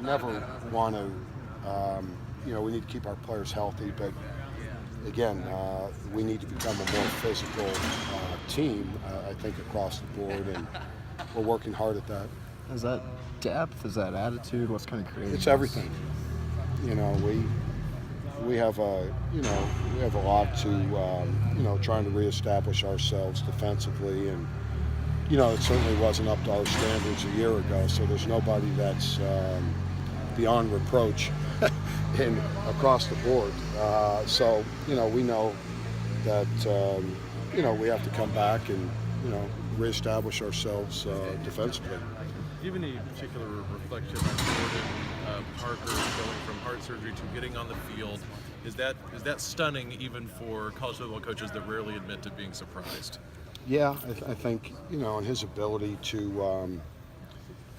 never want to, we need to keep our players healthy, but again, we need to become a more physical team, I think, across the board, and we're working hard at that. Is that depth? Is that attitude? What's kind of creating It's this? everything. We have a lot to trying to reestablish ourselves defensively, and it certainly wasn't up to our standards a year ago. So there's nobody that's beyond reproach across the board. So we know that we have to come back and reestablish ourselves defensively. Do you have any particular reflection on Jordan Parker going from heart surgery to getting on the field? Is that stunning even for college football coaches that rarely admit to being surprised? Yeah, I think and his ability to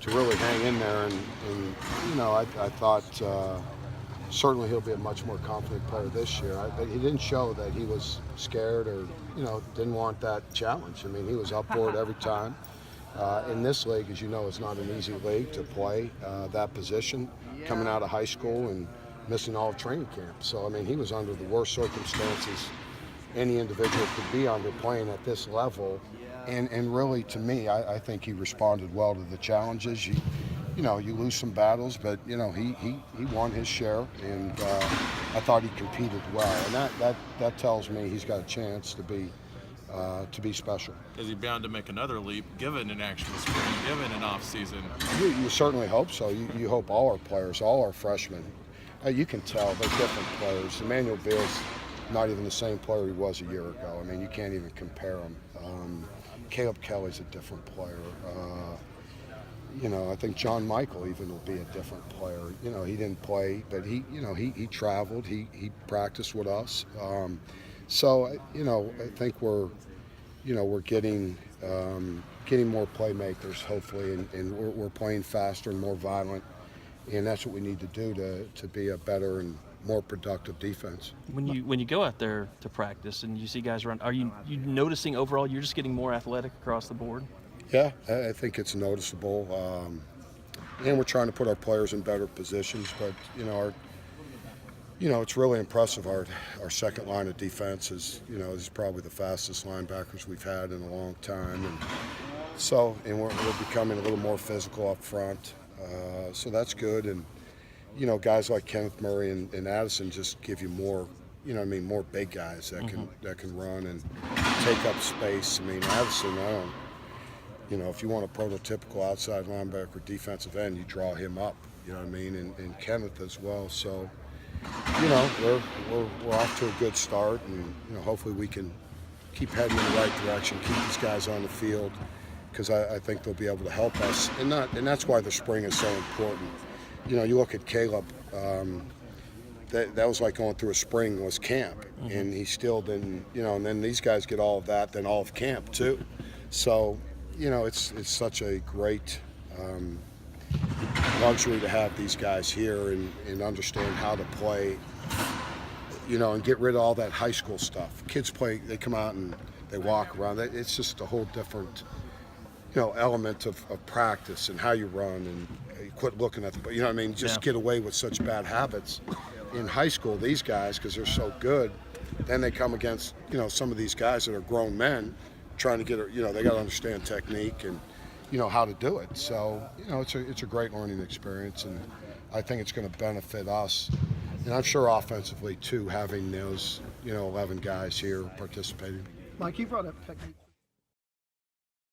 really hang in there, and I thought certainly he'll be a much more confident player this year. But he didn't show that he was scared or didn't want that challenge. I mean, he was up for it every time. In this league, as you know, it's not an easy league to play that position coming out of high school and missing all of training camp. So, I mean, he was under the worst circumstances any individual could be under playing at this level. And really, to me, I think he responded well to the challenges. You lose some battles, but, he won his share, and I thought he competed well. And that tells me he's got a chance to be special. Is he bound to make another leap, given an actual spring, given an off season? You certainly hope so. You hope all our players, all our freshmen, you can tell they're different players. Emmanuel Beal's not even the same player he was a year ago. I mean, you can't even compare him. Caleb Kelly's a different player. I think John Michael even will be a different player. He didn't play, but he traveled. He practiced with us. So I think we're getting more playmakers, hopefully, and we're playing faster and more violent, and that's what we need to do to be a better and more productive defense. When you go out there to practice and you see guys run, are you noticing overall you're just getting more athletic across the board? Yeah, I think it's noticeable, and we're trying to put our players in better positions. But it's really impressive. Our second line of defense is probably the fastest linebackers we've had in a long time, and we're becoming a little more physical up front. So that's good, and guys like Kenneth Murray and Addison just give you more, more big guys that can run and take up space. I mean, Addison, if you want a prototypical outside linebacker defensive end, you draw him up. And Kenneth as well. So, we're off to a good start, and hopefully we can keep heading in the right direction, keep these guys on the field, because I think they'll be able to help us, and that's why the spring is so important. You look at Caleb. That was like going through a spring was camp, and he still didn't. And then these guys get all of that, then all of camp too. So, it's such a great luxury to have these guys here and understand how to play, and get rid of all that high school stuff. Kids play, they come out and they walk around. It's just a whole different, element of practice and how you run, and you quit looking at the, just get away with such bad habits. In high school, these guys, because they're so good, then they come against, some of these guys that are grown men trying to get, they got to understand technique and, how to do it. So, it's a great learning experience, and I think it's going to benefit us. And I'm sure offensively, too, having those, 11 guys here participating. Mike, you brought up technique.